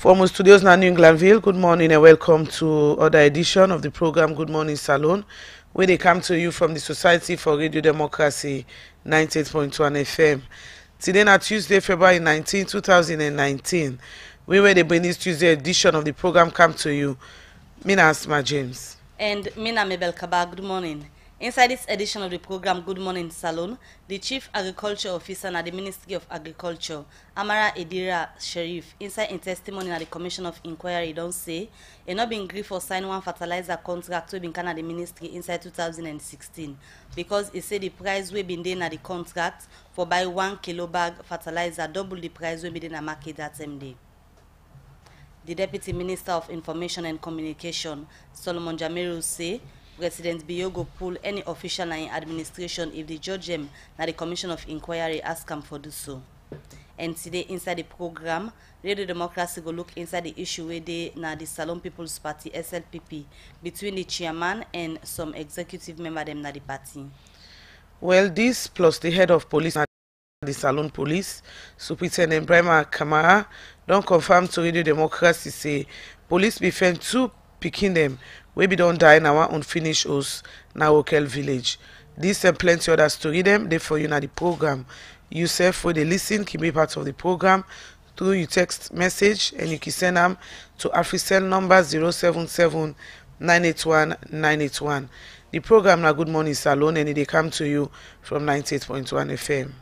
From our studios in New Englandville, good morning and welcome to other edition of the program Good Morning Salone, where they come to you from the Society for Radio Democracy 98.1 FM. Today on Tuesday, February 19, 2019, we were the Benin Tuesday edition of the program come to you. Mina Asma James. And Mina Mebel Kaba, good morning. Inside this edition of the program Good Morning Salone, the Chief Agriculture Officer at the Ministry of Agriculture, Amara Edira Sheriff, inside in testimony at the Commission of Inquiry, don't say, it not been agreed for sign one fertilizer contract to be at the Ministry inside 2016, because it said the price we been there at the contract for buy 1 kilo bag fertilizer double the price we been in a market that same day. The Deputy Minister of Information and Communication, Solomon Jamiru, say President Biyogo pull any official in administration if the judge him na the Commission of Inquiry ask him for do so. And today inside the program, Radio Democracy go look inside the issue where they na the Salone People's Party SLPP between the chairman and some executive member them na the party. Well, this plus the head of police at the Salone Police, Superintendent Brahma Kamara, don't confirm to Radio Democracy say police be found two picking them we be don't die now unfinished us now Okel village. This and plenty other story them they for you na the program. You self for the listen can be part of the program through your text message and you can send them to AfriCell number 077 981 981. The program na Good Morning Salone and they come to you from 98.1 FM.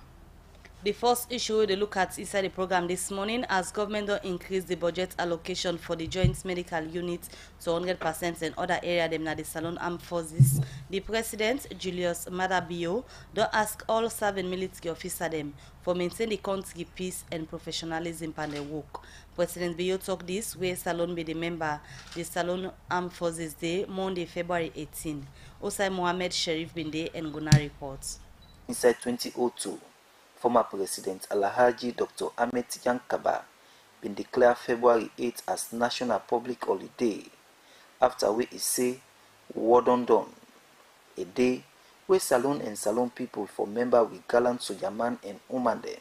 The first issue they look at inside the program this morning as government don't increase the budget allocation for the joint medical unit to 100% and other area them na the Salone Armed Forces. The President, Julius Madabio, don't ask all serving military officers them for maintain the country peace and professionalism and their work. President Bio talk this where Salone be the member the Salone Armed Forces Day, Monday, February 18. Osai Mohammed Sharif bin there and Guna reports. Inside 2002, former President Alhaji Dr. Ahmed Yankaba been declared February 8 as National Public Holiday, after we say war done, a day where Salone and Salone people for member with gallant sojaman and woman them,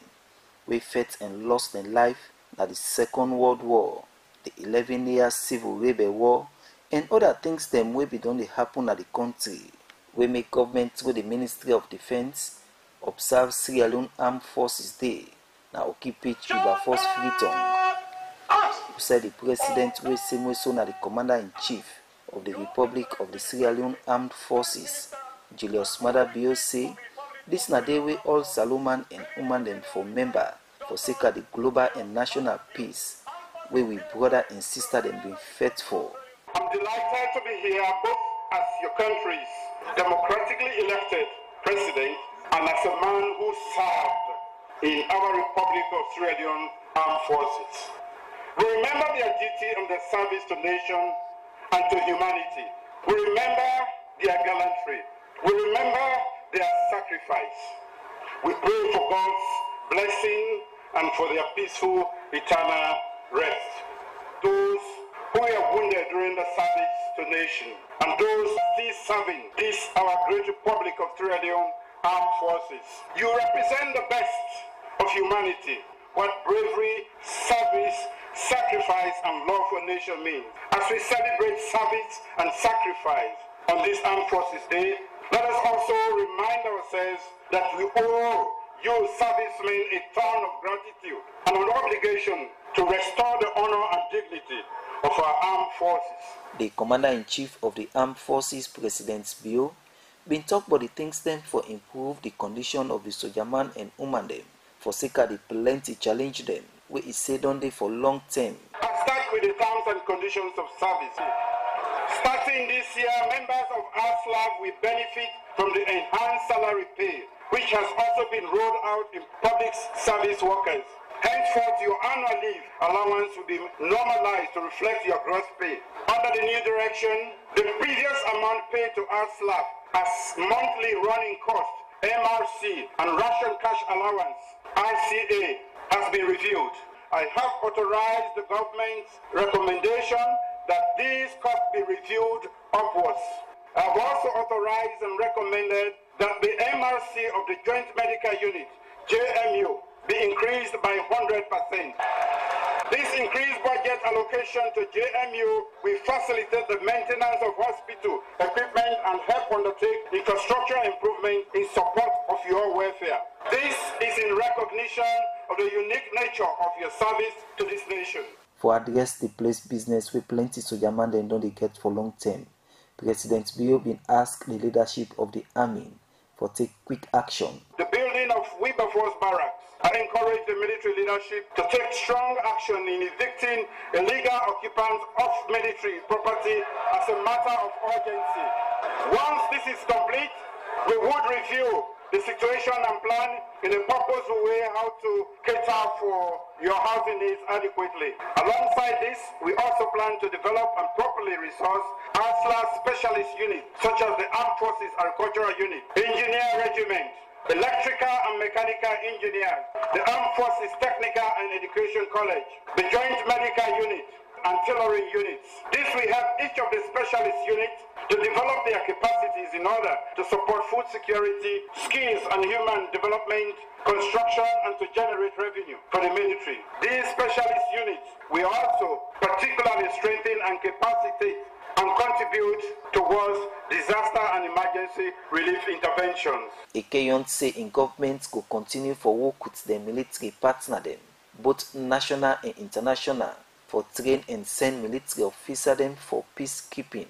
we fought and lost their life at the Second World War, the 11-year Civil Rebel War, and other things them way be done they happen at the country. We make government through the Ministry of Defense observe Sierra Leone Armed Forces Day. Now keep it River Force Freetown. Who said the president will same so na the commander-in-chief of the Republic of the Sierra Leone Armed Forces, Julius Madabio, say this na day way all Saloman and woman them for member for sake of the global and national peace, where we brother and sister them been fought for. I'm delighted to be here both as your country's democratically elected president and as a man who served in our Republic of Sierra Leone Armed Forces. We remember their duty and their service to nation and to humanity. We remember their gallantry. We remember their sacrifice. We pray for God's blessing and for their peaceful eternal rest. Those who were wounded during the service to nation and those still serving this our great Republic of Sierra Leone Armed Forces. You represent the best of humanity, what bravery, service, sacrifice, and love for nation means. As we celebrate service and sacrifice on this Armed Forces Day, let us also remind ourselves that we owe you servicemen a ton of gratitude and an obligation to restore the honor and dignity of our armed forces. The Commander-in-Chief of the Armed Forces, President Bio, been talk about the things them for improve the condition of the sojaman and woman them for sake of the plenty challenge them where it said on day for long term. I'll start with the terms and conditions of service. Starting this year, members of ASLAV will benefit from the enhanced salary pay, which has also been rolled out in public service workers. Henceforth, your annual leave allowance will be normalized to reflect your gross pay. Under the new direction, the previous amount paid to ASLAV as monthly running cost, MRC, and ration cash allowance, RCA, has been reviewed. I have authorized the government's recommendation that these costs be reviewed upwards. I have also authorized and recommended that the MRC of the Joint Medical Unit, JMU, be increased by 100%. This increased budget allocation to JMU will facilitate the maintenance of hospital equipment and help undertake infrastructure improvement in support of your welfare. This is in recognition of the unique nature of your service to this nation. For address the place business with plenty sojaman dem don dey get for long term, President Bio been asked the leadership of the army for take quick action. The building of Wilberforce Barracks. I encourage the military leadership to take strong action in evicting illegal occupants of military property as a matter of urgency. Once this is complete, we would review the situation and plan in a purposeful way how to cater for your housing needs adequately. Alongside this, we also plan to develop and properly resource ASLA specialist units such as the Armed Forces Agricultural Unit, Engineer Regiment, Electrical and Mechanical Engineers, the Armed Forces Technical and Education College, the Joint Medical Unit, and tailoring units. This will help each of the specialist units to develop their capacities in order to support food security, skills and human development, construction, and to generate revenue for the military. These specialist units will also particularly strengthen and capacitate and contribute towards disaster and emergency relief interventions. Ekeyon say in government go continue for work with the military partner them, both national and international, for train and send military officer them for peacekeeping.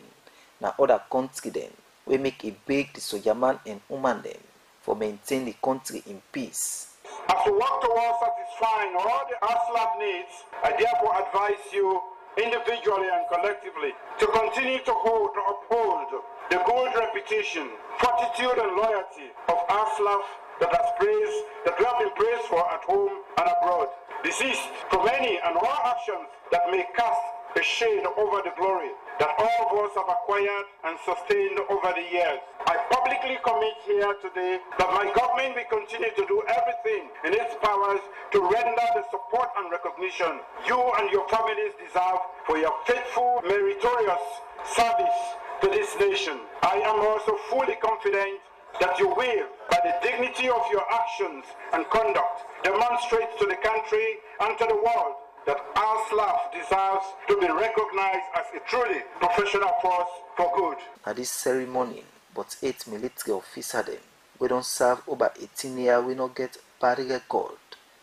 Now other country them, we make a big the sojaman and woman them for maintain the country in peace. As we work towards satisfying all the ASLAB needs, I therefore advise you individually and collectively to continue to uphold the good reputation, fortitude and loyalty of ASLAF that we have been praised for at home and abroad. Desist from any and all actions that may cast a shade over the glory that all of us have acquired and sustained over the years. I publicly commit here today that my government will continue to do everything in its powers to render the support and recognition you and your families deserve for your faithful, meritorious service to this nation. I am also fully confident that you will, by the dignity of your actions and conduct, demonstrate to the country and to the world that ASLAF deserves to be recognized as a truly professional force for good. At this ceremony, but 8 military officers them, we don't serve over 18 years, we not get bad record.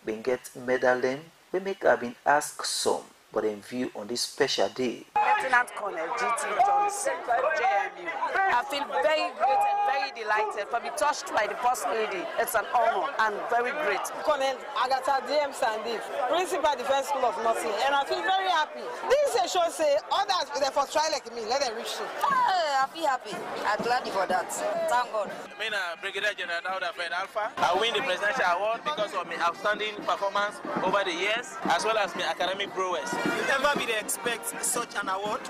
We get medal them, we make have been asked some, but in view on this special day. Lieutenant Colonel G.T. Johnson, JMU. I feel very great and very delighted for being touched by the First Lady. It's an honor and very great. Colonel Agatha D.M. Sandif, Principal Defense School of Nursing, and I feel very happy. This is a show say others they for try like me, let them reach soon. I feel happy. I'm glad for that. Thank God. I'm Brigadier General Dauda Fred Alpha. I win the Presidential Award because of my outstanding performance over the years, as well as my academic prowess. You ever be expect such an award?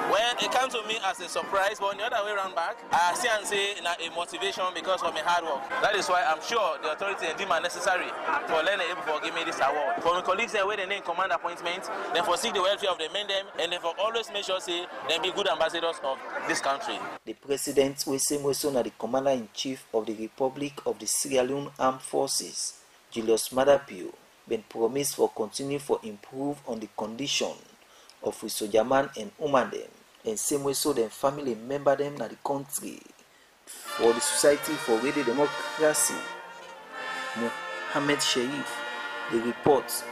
Well, it came to me as a surprise, but on the other way around back, I see and say a motivation because of my hard work. That is why I'm sure the authority deem it necessary for learning able to give me this award. For my colleagues there where they name command appointments, then for seek the welfare of the men them, and then for always make sure say they be good ambassadors of this country. The President will say the Commander-in-Chief of the Republic of the Sierra Leone Armed Forces, Julius Madapio, been promised for continue for improve on the condition of we sojaman and woman them, and same way so them family member them na the country for the Society for Radio Democracy. Mohammed Sharif, the report.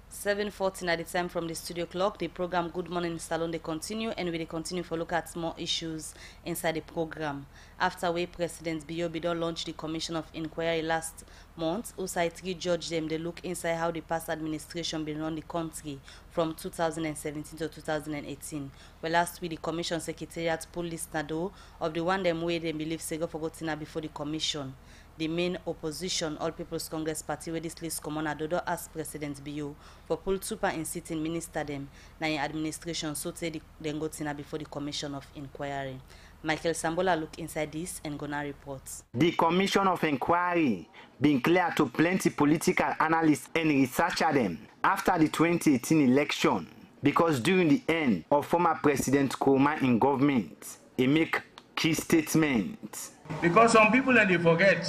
7:40 at the time from the studio clock. The program Good Morning Salone they continue, and we continue for look at more issues inside the program. After we President Biyobi don launch the Commission of Inquiry last month, Usai 3 judge them they look inside how the past administration been run the country from 2017 to 2018. Well, last week the Commission Secretariat pulled list nado of the one them way they believe Sego forgotten before the Commission. The main opposition, All People's Congress Party, where this list come on, Adodo asked President Biyo for pull super in sitting minister them na in administration so say then go tina before the Commission of Inquiry. Michael Sambola look inside this and gonna report. The Commission of Inquiry been clear to plenty political analysts and researchers them after the 2018 election because during the end of former President Nkrumah in government, he make key statements. Because some people and they forget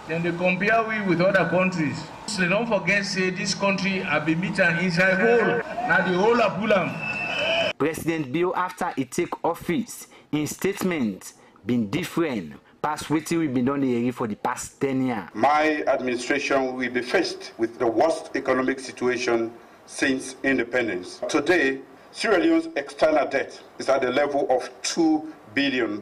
then they compare we with other countries. So don't forget, say this country have been meeting inside hole. Now the whole of Pulam. President Bio, after he take office, in statement been different past wetin we been done the for the past 10 years. My administration will be faced with the worst economic situation since independence. Today, Sierra Leone's external debt is at the level of $2 billion.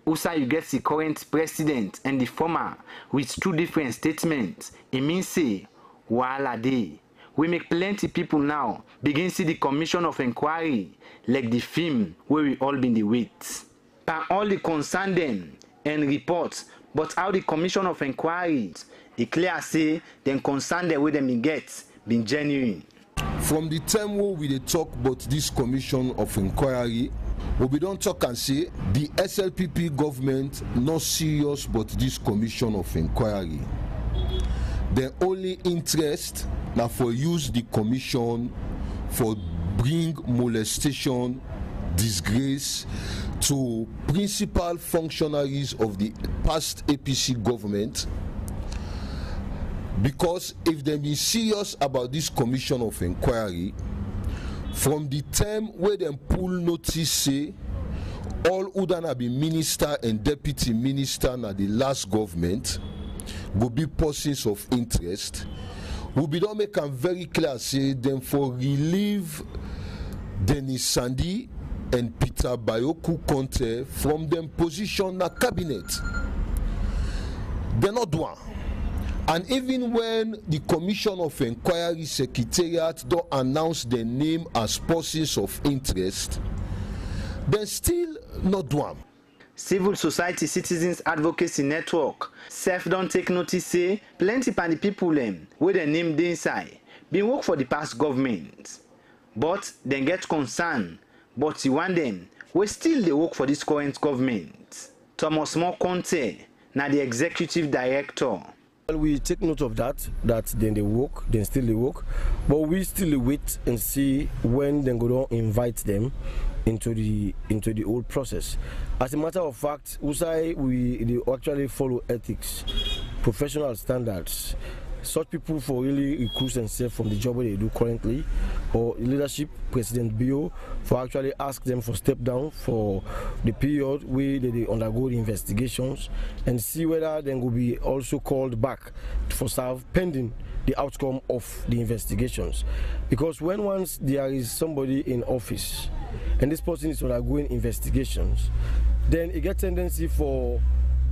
Also, you get the current president and the former with two different statements. It means say, wahala dey. We make plenty people now begin see the commission of inquiry like the film where we all been the wait. And all the concern them and reports, but how the commission of inquiry, it clear say them concern the way them get been genuine. From the time when we talk about this commission of inquiry, we don't talk and say the SLPP government not serious about this commission of inquiry. Their only interest now for use the commission for bring molestation, disgrace to principal functionaries of the past APC government. Because if they be serious about this commission of inquiry, from the time where them pull notice say all who done be minister and deputy minister na the last government will be persons of interest, we be don't make them very clear say them for relieve Denis Sandy and Peter Bayoku Conte from them position na cabinet. They're not doing. And even when the Commission of Inquiry Secretariat don't announce their name as persons of interest, they're still not doing. Civil Society Citizens Advocacy Network self don't take notice say plenty pan the people them with their name dey inside been work for the past government, but then get concerned. But you want them we still they work for this current government. Thomas More Conte, now the executive director. We take note of that then they work, then still they work, but we still wait and see when they go to invite them into the whole process. As a matter of fact, they actually follow ethics, professional standards. Such people for really recruit themselves from the job they do currently, or leadership, President Bio, for actually ask them for step down for the period where they undergo the investigations and see whether they will be also called back for serve pending the outcome of the investigations. Because when once there is somebody in office and this person is undergoing investigations, then it gets tendency for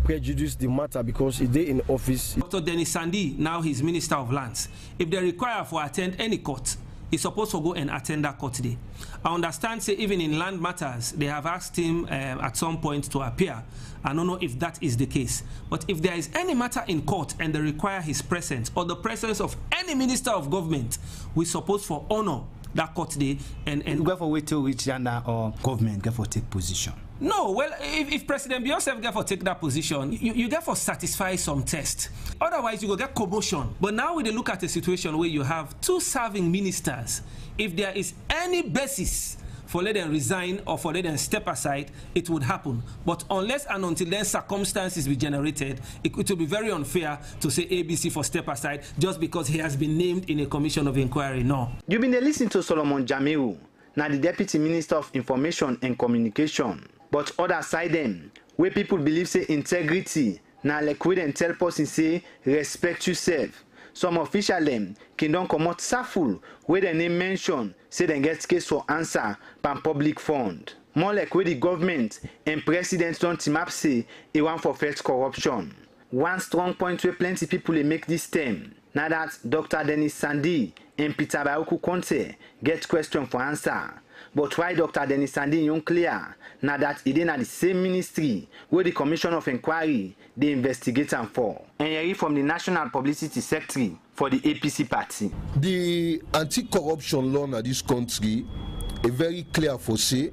prejudice the matter because they in office. Dr. Denis Sandy, now he's Minister of Lands. If they require for attend any court, he's supposed to go and attend that court day. I understand, say, even in land matters, they have asked him at some point to appear. I don't know if that is the case. But if there is any matter in court and they require his presence or the presence of any minister of government, we're supposed to honor that court day and go for wait till which or government get for take position. No, well, if President Beyonce get for take that position, you get for satisfy some test. Otherwise, you will get commotion. But now we look at a situation where you have two serving ministers. If there is any basis for let them resign or for let them step aside, it would happen. But unless and until then circumstances be generated, it will be very unfair to say ABC for step aside just because he has been named in a commission of inquiry. No. You've been listening to Solomon Jamiu, now the Deputy Minister of Information and Communication. But other side them, where people believe say integrity, now like we then tell person say respect yourself. Some official them can don't come out safful where the name mention say they get case for answer from public fund. More like where the government and president don't team up say they want for fight corruption. One strong point where plenty people they make this term. Now that Dr. Denis Sandy and Peter Bayoku Conte get question for answer. But why Dr. Denis Sandy young clear now that it ain't at the same ministry where the Commission of Inquiry they investigate them for. And here from the National Publicity Secretary for the APC party. The anti-corruption law in this country is very clear for say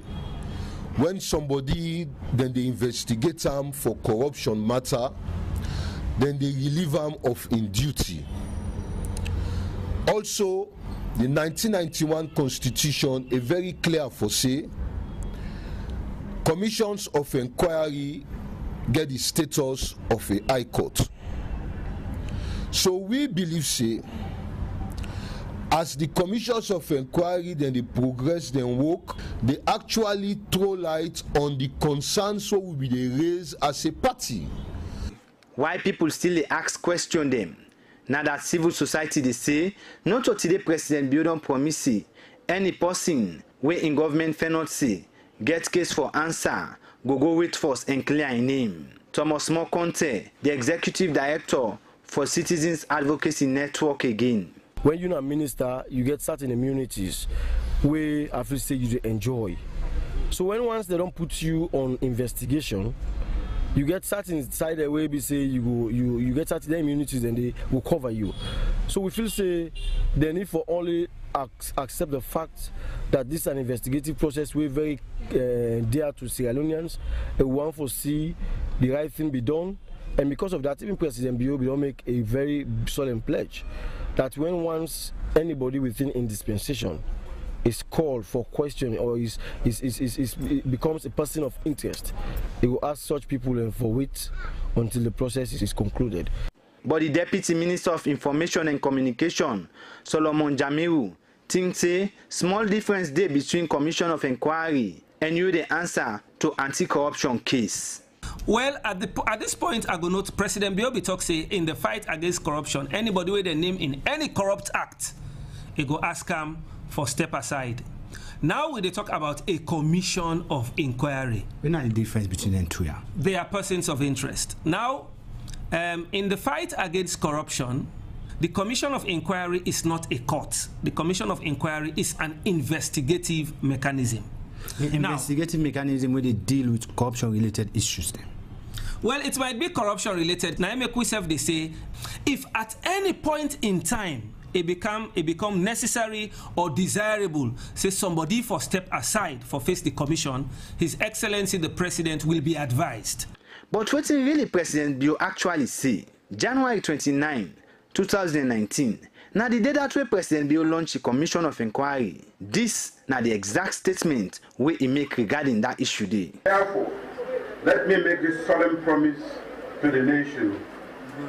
when somebody then they investigate them for corruption matter, then they relieve them of in duty. Also, the 1991 Constitution is very clear for say commissions of inquiry get the status of a high court. So we believe, say, as the commissions of inquiry then they progress, then work, they actually throw light on the concerns so will be they raise as a party. Why people still dey ask question them? Now that civil society they say, not to today President Bio don promise say, any person wey in government fair not say, get case for answer, go wait first and clear in name. Thomas Mokonte, the executive director for Citizens Advocacy Network again. When you're a minister, you get certain immunities where I feel say you enjoy. So when once they don't put you on investigation, you get certain side where we say you get certain immunities and they will cover you. So we feel say they need for only accept the fact that this is an investigative process. We're very dear to Sierra Leoneans. We want to see the right thing be done, and because of that, even President Bio will make a very solemn pledge that when once anybody within in dispensation is called for question or it becomes a person of interest, he will ask such people and for wait until the process is concluded. But the Deputy Minister of Information and Communication, Solomon Jamiru, thinks say small difference there between Commission of Inquiry and you the answer to anti-corruption case. Well, at this point, I go note President Biobi talk say in the fight against corruption, anybody with their name in any corrupt act, he go ask him for step aside. Now we talk about a commission of inquiry. What's the difference between them two? They are persons of interest. Now, in the fight against corruption, the commission of inquiry is not a court. The commission of inquiry is an investigative mechanism. The investigative mechanism where they deal with corruption-related issues then? Well, it might be corruption-related. Now, they say, if at any point in time it become necessary or desirable, say somebody for step aside for face the commission, His Excellency the President will be advised. But what really President Bio actually say? January 29, 2019. Now the day that way President Bio launched a commission of inquiry. This now the exact statement where he make regarding that issue day. Therefore, let me make this solemn promise to the nation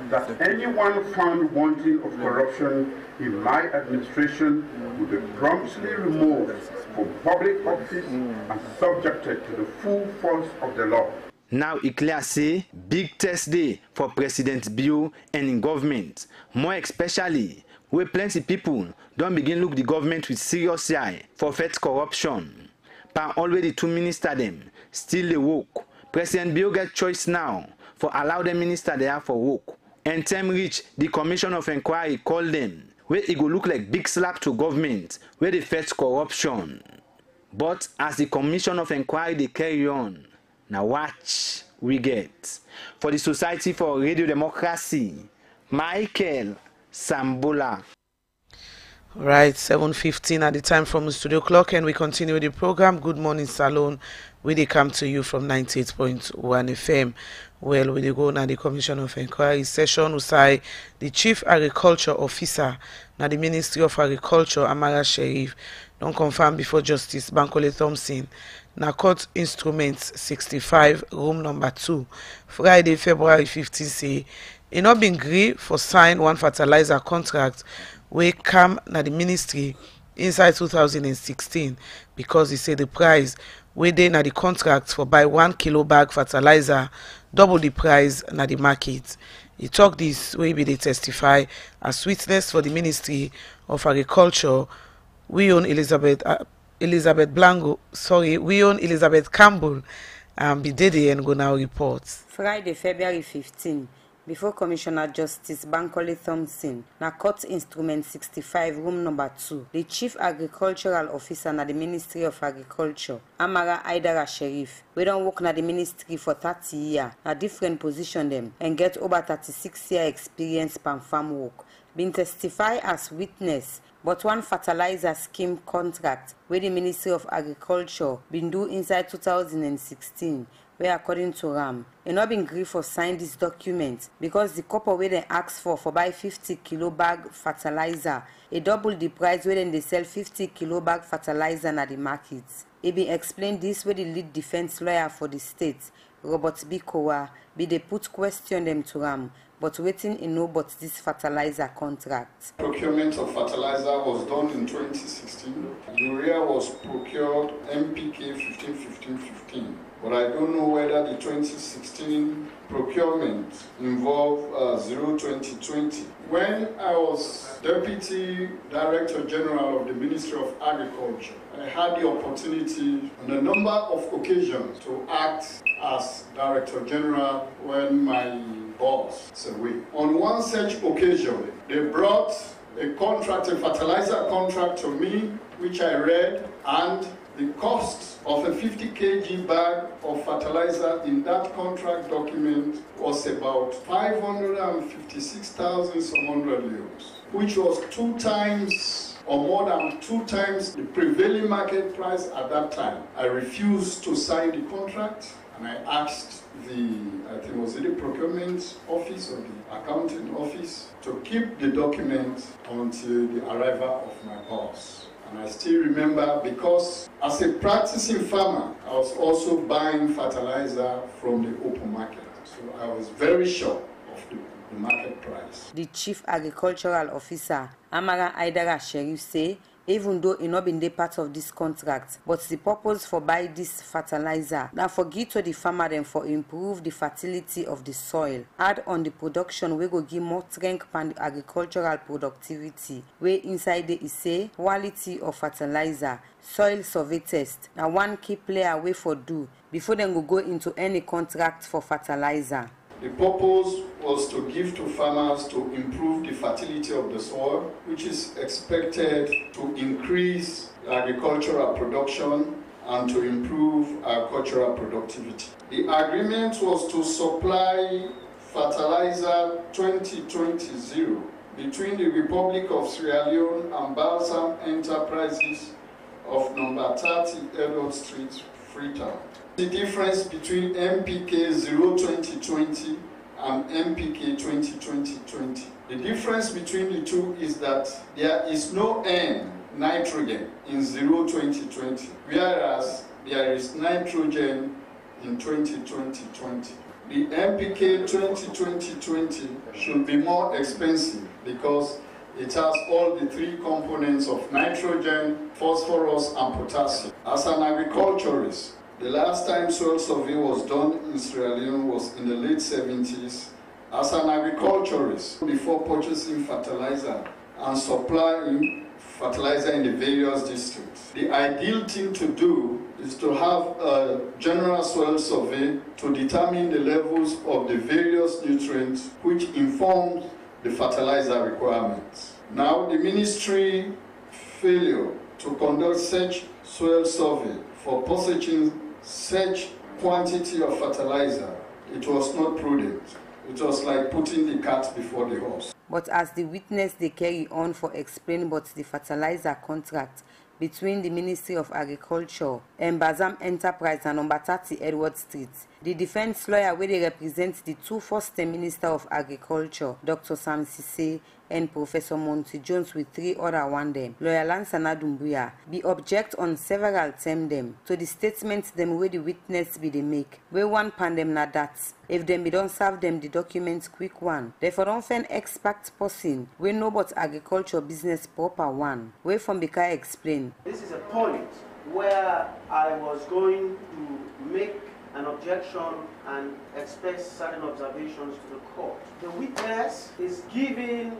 that anyone found wanting of corruption in my administration will be promptly removed from public office and subjected to the full force of the law. Now it clear say big test day for President Bio and in government, more especially where plenty people don't begin look the government with serious eye for fight corruption. But already 2 ministers them still they work. President Bio get choice now for allow the minister they have for work. And time reach the commission of inquiry call them where it go look like big slap to government where they fight corruption. But as the commission of inquiry they carry on, now watch we get. For the Society for Radio Democracy, Michael Sambola. Right, 7:15 at the time from the studio clock, and we continue the program Good Morning Salone. We come to you from 98.1 FM. Well, we go now the Commission of Inquiry session. We say the Chief Agriculture Officer now the Ministry of Agriculture, Amara Sheriff, don't confirm before Justice Bankole Thompson. Now court instruments 65, room number 2, Friday, February 15, say it not been agreed for sign one fertilizer contract we come na the ministry inside 2016 because he say the price we dey na the contract for buy 1 kilo bag fertilizer double the price na the market. He talk this way be they testify as witness for the Ministry of Agriculture. We own Elizabeth Campbell be Dede and go now reports. Friday, February 15. Before Commissioner Justice Bankole Thompson, na court instrument 65, room number 2, the Chief Agricultural Officer na the Ministry of Agriculture, Amara Aidara Sheriff, we don't work na the ministry for 30 years, na different position them, and get over 36-year experience pan farm work, been testify as witness, but one fertilizer scheme contract where the Ministry of Agriculture been do inside 2016, where according to Ram, it not been agreed for sign this document because the couple where they ask for buy 50 kilo bag fertilizer, it double the price where they sell 50 kilo bag fertilizer at the markets. It been explained this way the lead defense lawyer for the state, Robert Bikowa be they put question them to am, but waiting in know but this fertilizer contract. Procurement of fertilizer was done in 2016. Urea was procured MPK 15-15-15. But I don't know whether the 2016 procurement involved 0-2020. When I was Deputy Director General of the Ministry of Agriculture, I had the opportunity on a number of occasions to act as Director General when my boss was away. On one such occasion, they brought a contract, a fertilizer contract to me, which I read, and the cost of a 50 kg bag of fertilizer in that contract document was about 556,000 euros, which was 2 times or more than 2 times the prevailing market price at that time. I refused to sign the contract, and I asked I think was it the procurement office or the accounting office to keep the document until the arrival of my boss. And I still remember, because as a practicing farmer, I was also buying fertilizer from the open market. So I was very sure of the market price. The Chief Agricultural Officer, Amara Aidara Sheriff, say, even though it not been the part of this contract, but the purpose for buy this fertilizer now for give to the farmer them for improve the fertility of the soil, add on the production we go give more strength and the agricultural productivity where inside the say quality of fertilizer, soil survey test. Now one key player way for do before them go into any contract for fertilizer. The purpose was to give to farmers to improve the fertility of the soil, which is expected to increase agricultural production and to improve agricultural productivity. The agreement was to supply fertilizer 2020 between the Republic of Sierra Leone and Balsam Enterprises of number 30 Edward Street, Freetown. The difference between MPK 0-2020 and MPK 20-2020. The difference between the two is that there is no N nitrogen in 0-2020, whereas there is nitrogen in 20-2020. The MPK 20-2020 should be more expensive because it has all the 3 components of nitrogen, phosphorus, and potassium. As an agriculturist, the last time soil survey was done in Sierra Leone was in the late 70s. As an agriculturist, before purchasing fertilizer and supplying fertilizer in the various districts, the ideal thing to do is to have a general soil survey to determine the levels of the various nutrients which inform the fertilizer requirements. Now, the ministry failure to conduct such soil survey for purchasing such quantity of fertilizer, it was not prudent. It was like putting the cart before the horse. But as the witness they carry on for explaining about the fertilizer contract between the Ministry of Agriculture and Balsam Enterprise and number 30 Edward Street, the defense lawyer where they represent the 2 first-term Minister of Agriculture, Dr. Sam Sise and Professor Monty Jones with 3 other one them, Lawyer Lansana Dumbuya, be object on several term them to the statements them where the witness be they make, where one pan them na that. If them be don't serve them the documents quick one, therefore don't find expert person we know about agriculture business proper one, where from Bika explain. This is a point where I was going to make an objection and express certain observations to the court. The witness is giving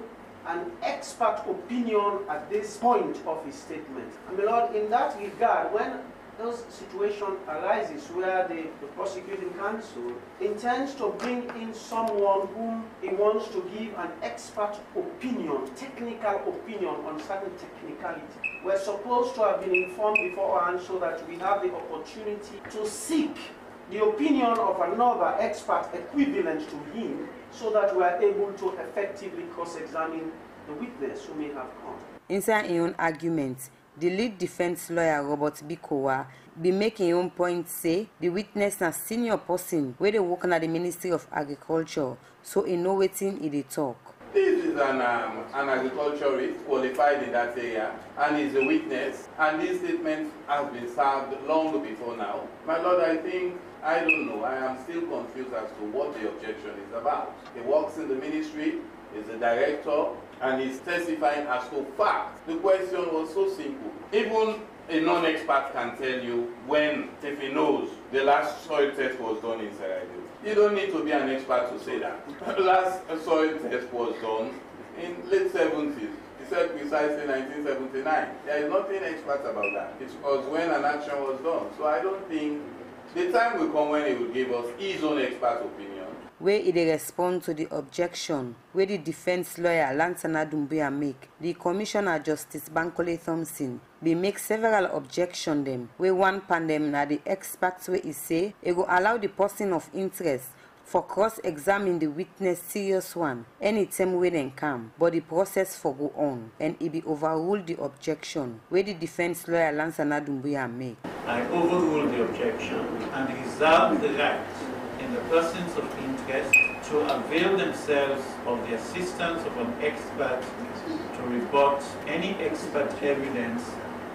an expert opinion at this point of his statement. And my Lord, in that regard, when those situation arises where the prosecuting counsel intends to bring in someone whom he wants to give an expert opinion, technical opinion on certain technicality, we're supposed to have been informed beforehand so that we have the opportunity to seek the opinion of another expert equivalent to him so that we are able to effectively cross-examine the witness who may have come. Inside his own argument, the lead defense lawyer Robert Bikowa be making his own point say the witness na senior person where they work at the Ministry of Agriculture, so he know wetin he dey talk. This is an agriculturist qualified in that area and is a witness, and this statement has been served long before now. My Lord, I don't know. I am still confused as to what the objection is about. He works in the ministry, is a director, and is testifying as to fact. The question was so simple. Even a non-expert can tell you when, if he knows, the last soil test was done in Sierra Leone. You don't need to be an expert to say that. The last soil test was done in late 70s. He said precisely 1979. There is nothing expert about that. It was when an action was done. So I don't think the time will come when he will give us his own expert opinion. Where it respond to the objection where the defense lawyer Lansana Doumbia make, the Commissioner Justice Bankole Thompson be make several objections them, where one pan them na the experts where he say it go allow the person of interest for cross-examine the witness serious one anytime when they come, but the process for go on, and it be overruled the objection where the defense lawyer Lansana Doumbia make. I overrule the objection and reserve the right in the persons of interest to avail themselves of the assistance of an expert to rebut any expert evidence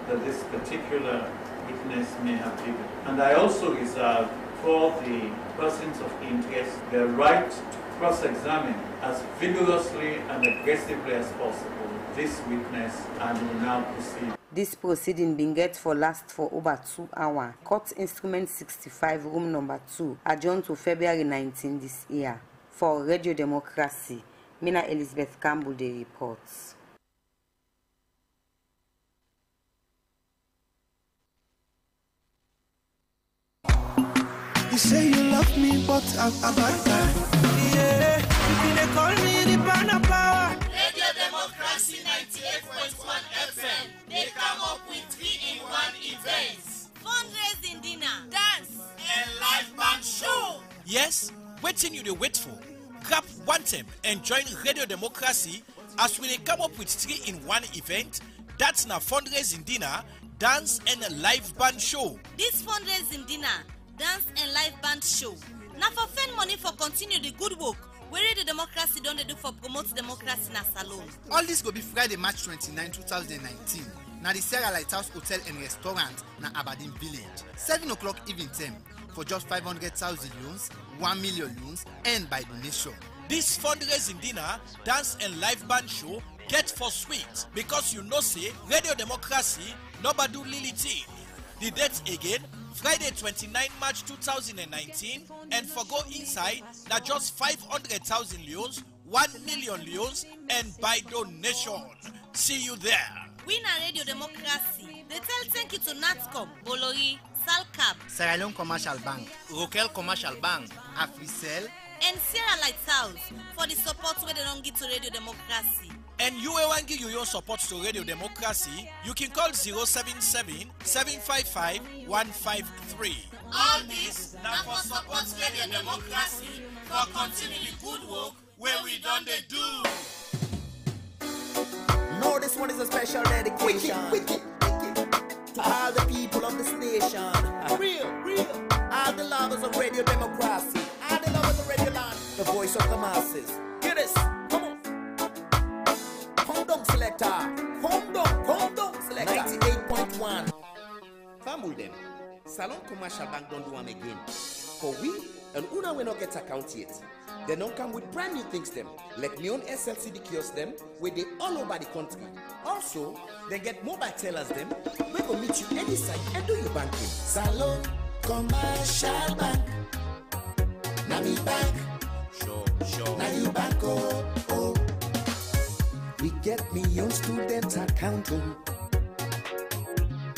that this particular witness may have given. And I also reserve for the persons of interest the right to cross-examine as vigorously and aggressively as possible this witness, and will now proceed. This proceeding been get for last for over 2 hours. Court Instrument 65, room number 2, adjourned to February 19 this year. For Radio Democracy, Mina Elizabeth Campbell, the reports. You say you love me, but I'm a bad guy. Yeah, you can call me the banner power. Radio Democracy 98.1 FM. They come up with 3-in-1 events. Fundraising dinner, dance, and live band show. Yes, waiting you to wait for. Grab one time and join Radio Democracy as we come up with 3-in-1 event. That's na fundraising dinner, dance, and a live band show. This fundraising dinner, dance, and live band show. Now for fund money for continue the good work where the democracy don't they do for promote democracy in a salon. All this will be Friday, March 29, 2019. Now the Sierra Lighthouse Hotel and Restaurant na Aberdeen Village. 7 o'clock evening time for just 500,000 loans, 1 million loans, and by donation. This fundraising dinner, dance, and live band show get for sweet because you know say Radio Democracy nobody do lily thing. The date again, Friday 29 March 2019, and for go inside, na just 500,000 leons, 1 million leons, and by donation. See you there. We na Radio Democracy. They tell thank you to Natcom, Bolori, Salcab, Sierra Leone Commercial Bank, Rokel Commercial Bank, Africell, and Sierra Lighthouse for the support where they don't give to Radio Democracy. And you want to give your support to Radio Democracy, you can call 077-755-153. All this now for support Radio Democracy for continuing good work where we done they do. No, this one is a special dedication. Wicked. To all the people of the station. Real. All the lovers of Radio Democracy. All the lovers of Radio Land. The voice of the masses. Hear this. Come on. Come down, selector. Come down, selector. 98.1. Family them. Salon Commercial Bank don't do one again. For we, and Una will not get account yet. They don't come with brand new things them, like neon SLCD kiosks them, where they all over the country. Also, they get mobile tellers them, we will meet you any side and do your banking. Salon Commercial Bank. Now me bank. Sure. Now you bank, oh. We get me on student account, oh.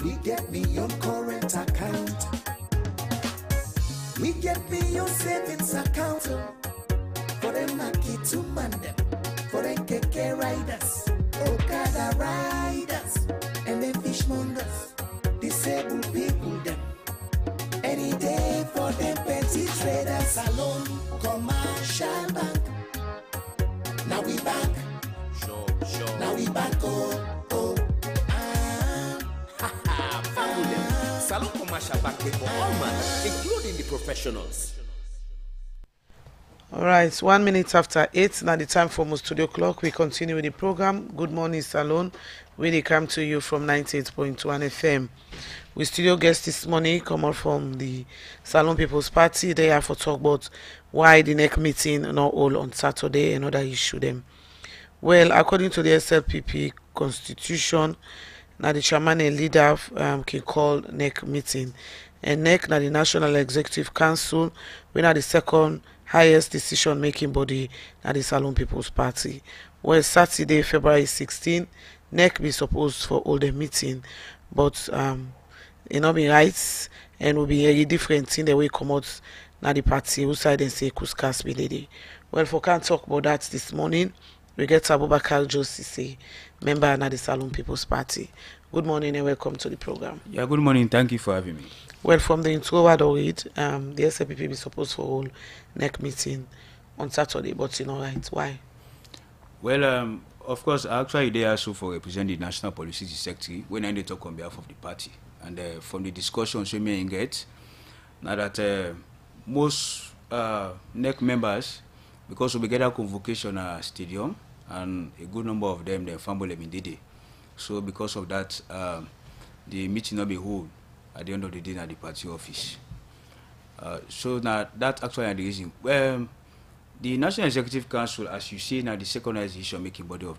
We get me on current account. We get me on savings account, oh. For them Naki to man them, for them keke riders, Okada riders, and them fishmongers, disabled people them. Any day for them petty traders. Salon Commercial Bank. Now we bank. Sure. Now we bank, oh. Family, Salon Commercial Bank for all man, including the professionals. All right, 1 minute after 8. Now the time for my studio clock. We continue with the program. Good Morning Salone. We they come to you from 98.1 FM. We studio guests this morning come out from the Salone People's Party. They have to talk about why the next meeting not all on Saturday and other issue them. Well, according to the SLPP constitution, now the chairman and leader can call NEC meeting. And NEC now the National Executive Council, we are the second highest decision making body at the Salone People's Party. Well, Saturday, February 16, NEC be supposed for all the meeting, but it not be right and will be a different thing the way come out now the party who side and say Kuskas be lady. Well, for can't talk about that this morning, we get Abubakar Josisi, member of the Salone People's Party. Good morning and welcome to the program. Yeah, good morning. Thank you for having me. Well, from the intro word I read, the SLPP be supposed for all NEC meeting on Saturday, but you know right, why? Well, of course, actually they also for represent the National Policy Secretary when I talk on behalf of the party. And from the discussions we may get, now that most NEC members, because we get a convocation at stadium, and a good number of them, they fumble them in Dede. So because of that, the meeting will be held at the end of the day at the party office. So now that's actually the reason. Well, the National Executive Council, as you see, now the second decision making body of